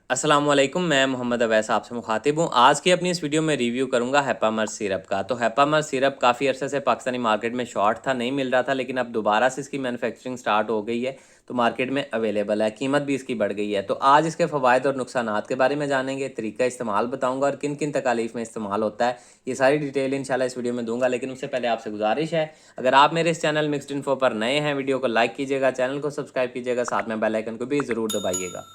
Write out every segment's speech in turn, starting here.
अस्सलाम वालेकुम, मैं मोहम्मद अवैस आपसे मुखातिब हूँ। आज की अपनी इस वीडियो में रिव्यू करूँगा हैप्पीमर्स सिरप का। तो हैप्पीमर्स सिरप काफ़ी अरसे से पाकिस्तानी मार्केट में शॉर्ट था, नहीं मिल रहा था, लेकिन अब दोबारा से इसकी मैन्युफैक्चरिंग स्टार्ट हो गई है, तो मार्केट में अवेलेबल है, कीमत भी इसकी बढ़ गई है। तो आज इसके फ़वाइद और नुकसानात के बारे में जानेंगे, तरीका इस्तेमाल बताऊँगा और किन किन तकालीफ में इस्तेमाल होता है, ये सारी डिटेल इंशाल्लाह इस वीडियो में दूंगा। लेकिन उससे पहले आपसे गुजारिश है, अगर आप मेरे इस चैनल मिक्स्ड इन्फो पर नए हैं, वीडियो को लाइक कीजिएगा, चैनल को सब्सक्राइब कीजिएगा, साथ में बेल आइकन को भी ज़रूर दबाइएगा।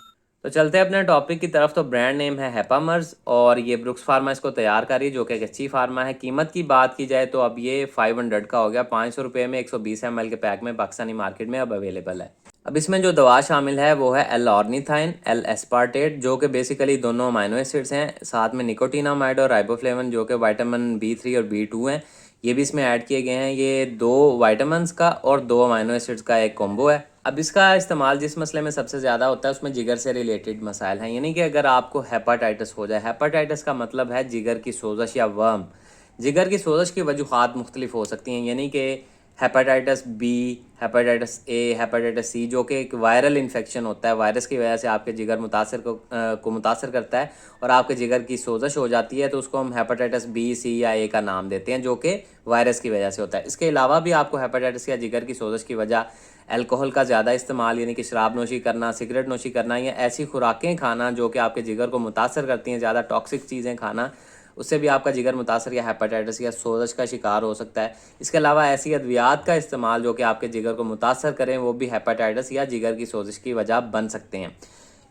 तो चलते हैं अपने टॉपिक की तरफ। तो ब्रांड नेम है हैप्पीमर्स और ये ब्रुक्स फार्मा इसको तैयार कर रही है, जो कि एक अच्छी फार्मा है। कीमत की बात की जाए तो अब ये 500 का हो गया, 500 रुपये में 120 ml के पैक में पाकिस्तानी मार्केट में अब अवेलेबल है। अब इसमें जो दवा शामिल है वो है एल ऑर्निथाइन, एल एस्पार्टेट, जो कि बेसिकली दोनों अमाइनो एसिड्स हैं, साथ में निकोटिनामाइड और राइबोफ्लेविन, जो कि विटामिन B3 और B2 हैं, ये भी इसमें ऐड किए गए हैं। ये 2 विटामिन्स का और 2 अमाइनो एसिड्स का एक कॉम्बो है। अब इसका इस्तेमाल जिस मसले में सबसे ज़्यादा होता है उसमें जिगर से रिलेटेड मसाइल हैं, यानी कि अगर आपको हेपाटाइटिस हो जाए, हेपाटाइटिस का मतलब है जिगर की सोजश या वर्म। जिगर की सोजश की वजूहात मुख्तलिफ हो सकती हैं, यानी कि hepatitis B, hepatitis A, hepatitis C, जो कि एक वायरल इन्फेक्शन होता है, वायरस की वजह से आपके जिगर को मुतासर करता है और आपके जिगर की सोजश हो जाती है, तो उसको हम हेपाटाइटिस बी, सी या ए का नाम देते हैं, जो कि वायरस की वजह से होता है। इसके अलावा भी आपको हेपाटाइटिस या जिगर की सोजश की वजह अल्कोहल का ज़्यादा इस्तेमाल, यानी कि शराब नोशी करना, सिगरेट नोशी करना या ऐसी खुराकें खाना जो कि आपके जिगर को मुतासर करती हैं, ज़्यादा टॉक्सिक चीज़ें खाना, उससे भी आपका जिगर मुतासर या हेपाटाइटिस या सोजश का शिकार हो सकता है। इसके अलावा ऐसी अद्वियात का इस्तेमाल जो कि आपके जिगर को मुतासर करें, वो भी हेपाटाइटिस या जिगर की सोजश की वजह बन सकते हैं।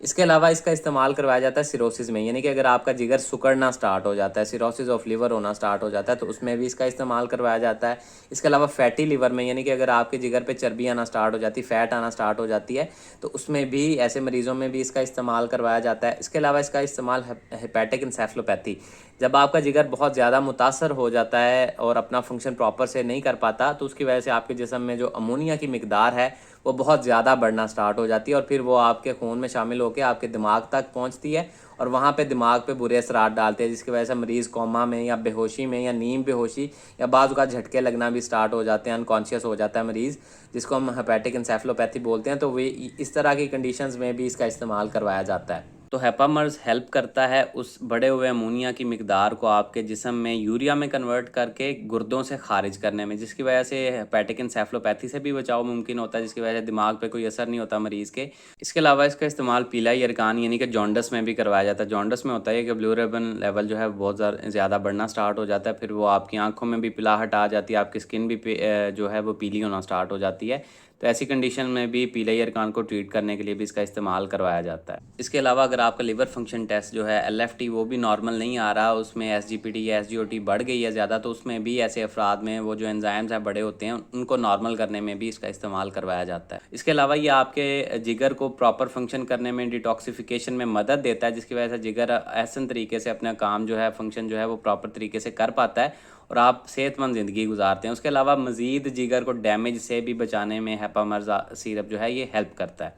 इसके अलावा इसका इस्तेमाल करवाया जाता है सिरोसिस में, यानी कि अगर आपका जिगर सिकुड़ना स्टार्ट हो जाता है, सिरोसिस ऑफ लिवर होना स्टार्ट हो जाता है, तो उसमें भी इसका इस्तेमाल करवाया जाता है। इसके अलावा फैटी लिवर में, यानी कि अगर आपके जिगर पे चर्बी आना स्टार्ट हो जाती है, फैट आना स्टार्ट हो जाती है, तो उसमें भी ऐसे मरीज़ों में भी इसका इस्तेमाल करवाया जाता है। इसके अलावा इसका इस्तेमाल हेपेटिक इंसेफ्लोपैथी, जब आपका जिगर बहुत ज़्यादा मुतासर हो जाता है और अपना फंक्शन प्रॉपर से नहीं कर पाता, तो उसकी वजह से आपके जिस्म में जो अमोनिया की मिकदार है वो बहुत ज़्यादा बढ़ना स्टार्ट हो जाती है और फिर वो आपके खून में शामिल होकर आपके दिमाग तक पहुंचती है और वहाँ पे दिमाग पे बुरे असरात डालते हैं, जिसकी वजह से मरीज़ कोमा में या बेहोशी में या नींद बेहोशी या बाज़ का झटके लगना भी स्टार्ट हो जाते हैं, अनकॉन्शियस हो जाता है मरीज़, जिसको हम हेपेटिक इंसेफ्लोपैथी बोलते हैं। तो वे इस तरह की कंडीशंस में भी इसका इस्तेमाल करवाया जाता है। तो हैप्पीमर्स हेल्प करता है उस बढ़े हुए अमोनिया की मिकदार को आपके जिस्म में यूरिया में कन्वर्ट करके गुर्दों से खारिज करने में, जिसकी वजह से हेपेटिक इंसेफ्लोपैथी से भी बचाव मुमकिन होता है, जिसकी वजह से दिमाग पे कोई असर नहीं होता मरीज़ के। इसके अलावा इसका इस्तेमाल पीला यरकान यानी कि जॉन्डस में भी करवाया जाता है। जॉन्डस में होता है कि ब्लूरेबिन लेवल जो है बहुत ज़्यादा बढ़ना स्टार्ट हो जाता है, फिर वो आपकी आंखों में भी पिलाहट आ जाती है, आपकी स्किन भी जो है वो पीली होना स्टार्ट हो जाती है। तो ऐसी कंडीशन में भी पीले यरकान को ट्रीट करने के लिए भी इसका इस्तेमाल करवाया जाता है। इसके अलावा अगर आपका लिवर फंक्शन टेस्ट जो है LFT वो भी नॉर्मल नहीं आ रहा, उसमें SGPT या SGOT बढ़ गई है ज़्यादा, तो उसमें भी ऐसे अफराद में वो जो एंजाइम्स हैं बड़े होते हैं, उनको नॉर्मल करने में भी इसका इस्तेमाल करवाया जाता है। इसके अलावा ये आपके जिगर को प्रॉपर फंक्शन करने में, डिटॉक्सिफिकेशन में मदद देता है, जिसकी वजह से जिगर ऐसा तरीके से अपना काम जो है, फंक्शन जो है वो प्रॉपर तरीके से कर पाता है और आप सेहतमंद ज़िंदगी गुजारते हैं। उसके अलावा मज़ीद जिगर को डैमेज से भी बचाने में हैप्पीमर्स सिरप जो है ये हेल्प करता है।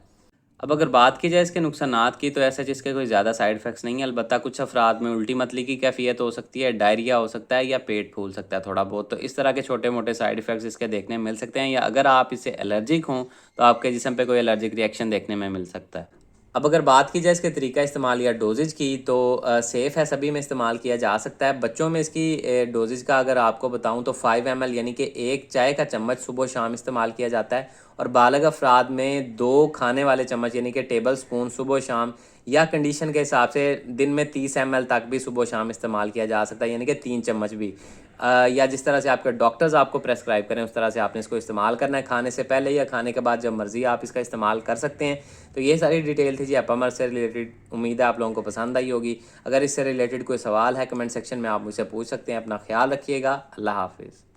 अब अगर बात की जाए इसके नुकसानात की, तो ऐसा इसके कोई ज़्यादा साइड इफ़ेक्ट्स नहीं है। अलबत्ता कुछ अफराद में उल्टी मतली की कैफियत हो सकती है, डायरिया हो सकता है या पेट फूल सकता है थोड़ा बहुत, तो इस तरह के छोटे मोटे साइड इफ़ेक्ट्स इसके देखने में मिल सकते हैं। या अगर आप इससे एलर्जिक हों तो आपके जिस्म पे कोई एलर्जिक रिएक्शन देखने में मिल सकता है। अब अगर बात की जाए इसके तरीका इस्तेमाल या डोजेज की, तो सेफ़ है, सभी में इस्तेमाल किया जा सकता है। बच्चों में इसकी डोजेज का अगर आपको बताऊं तो 5 ml यानी कि 1 चाय का चम्मच सुबह शाम इस्तेमाल किया जाता है, और बालग अफराद में 2 खाने वाले चम्मच यानी कि टेबल स्पून सुबह शाम, या कंडीशन के हिसाब से दिन में 30 ml तक भी सुबह शाम इस्तेमाल किया जा सकता है, यानी कि 3 चम्मच भी। या जिस तरह से आपके डॉक्टर्स आपको प्रेस्क्राइब करें उस तरह से आपने इसको इस्तेमाल करना है, खाने से पहले या खाने के बाद, जब मर्ज़ी आप इसका इस्तेमाल कर सकते हैं। तो ये सारी डिटेल थी जी हैप्पीमर्स से रिलेटेड, उम्मीद है आप लोगों को पसंद आई होगी। अगर इससे रिलेटेड कोई सवाल है कमेंट सेक्शन में आप मुझसे पूछ सकते हैं। अपना ख्याल रखिएगा। अल्लाह हाफिज़।